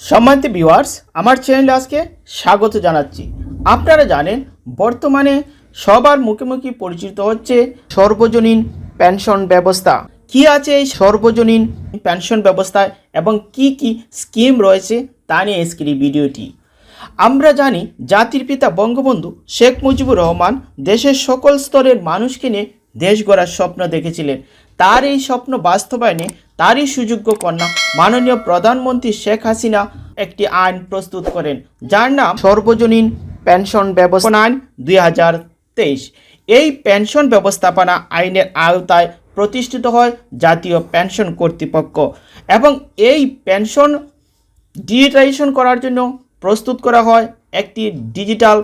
সম্মানিত ভিউয়ার্স, আমার চ্যানেলে আজকে স্বাগত জানাচ্ছি। আপনারা জানেন বর্তমানে সবার মুখে মুখে পরিচিত হচ্ছে সর্বজনীন পেনশন ব্যবস্থা। কি আছে এই সর্বজনীন পেনশন ব্যবস্থায় এবং কি কি স্কিম রয়েছে তা নিয়ে আজকের এই ভিডিওটি। আমরা জানি জাতির পিতা বঙ্গবন্ধু শেখ মুজিবুর রহমান দেশের সকল স্তরের মানুষকে নিয়ে দেশ গড়ার স্বপ্ন দেখেছিলেন। তার এই স্বপ্ন বাস্তবায়নে তারই সুযোগ্য কন্যা মাননীয় প্রধানমন্ত্রী শেখ হাসিনা একটি আইন প্রস্তুত করেন, যার নাম সর্বজনীন পেনশন ব্যবস্থাপনা আইন 2023। এই পেনশন ব্যবস্থাপনা আইনের আওতায় প্রতিষ্ঠিত হয় জাতীয় পেনশন কর্তৃপক্ষ এবং এই পেনশন ডিজিটাইজেশন করার জন্য প্রস্তুত করা হয় একটি ডিজিটাল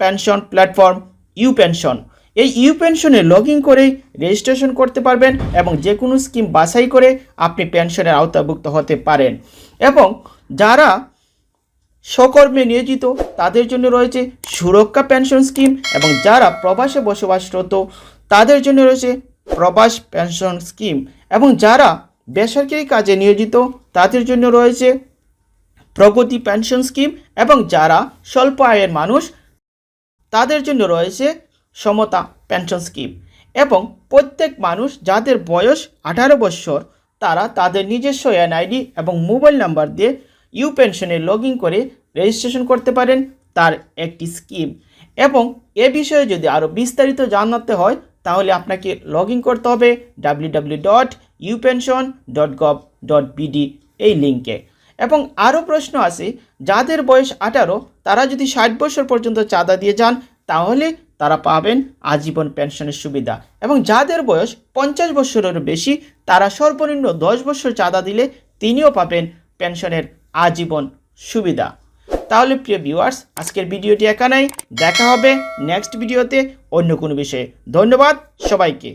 পেনশন প্ল্যাটফর্ম উপেনশন। এই উপেনশনে লগ ইন করেই রেজিস্ট্রেশন করতে পারবেন এবং যে কোনো স্কিম বাছাই করে আপনি পেনশনের আওতাভুক্ত হতে পারেন। এবং যারা স্বকর্মে নিয়োজিত তাদের জন্য রয়েছে সুরক্ষা পেনশন স্কিম, এবং যারা প্রবাসে বসবাসরত তাদের জন্য রয়েছে প্রবাস পেনশন স্কিম, এবং যারা বেসরকারি কাজে নিয়োজিত তাদের জন্য রয়েছে প্রগতি পেনশন স্কিম, এবং যারা স্বল্প আয়ের মানুষ তাদের জন্য রয়েছে সমতা পেনশন স্কিম। এবং প্রত্যেক মানুষ যাদের বয়স 18 বছর তারা তাদের নিজস্ব এনআইডি এবং মোবাইল নাম্বার দিয়ে পেনশনে লগ ইন করে রেজিস্ট্রেশন করতে পারেন, তার একটি স্কিম। এবং এ বিষয়ে যদি আরও বিস্তারিত জানাতে হয় তাহলে আপনাকে লগ ইন করতে হবে www.upension.gov.bd এই লিঙ্কে। এবং আরও প্রশ্ন আছে, যাদের বয়স 18 তারা যদি 60 বছর পর্যন্ত চাঁদা দিয়ে যান তাহলে তারা পাবেন আজীবন পেনশনের সুবিধা, এবং যাদের বয়স 50 বছরের বেশি তারা সর্বনিম্ন 10 বছর চাঁদা দিলে তিনিও পাবেন পেনশনের আজীবন সুবিধা। তাহলে প্রিয় ভিউয়ার্স, আজকের ভিডিওটি এখানেই, দেখা হবে নেক্সট ভিডিওতে অন্য কোনো বিষয়ে। ধন্যবাদ সবাইকে।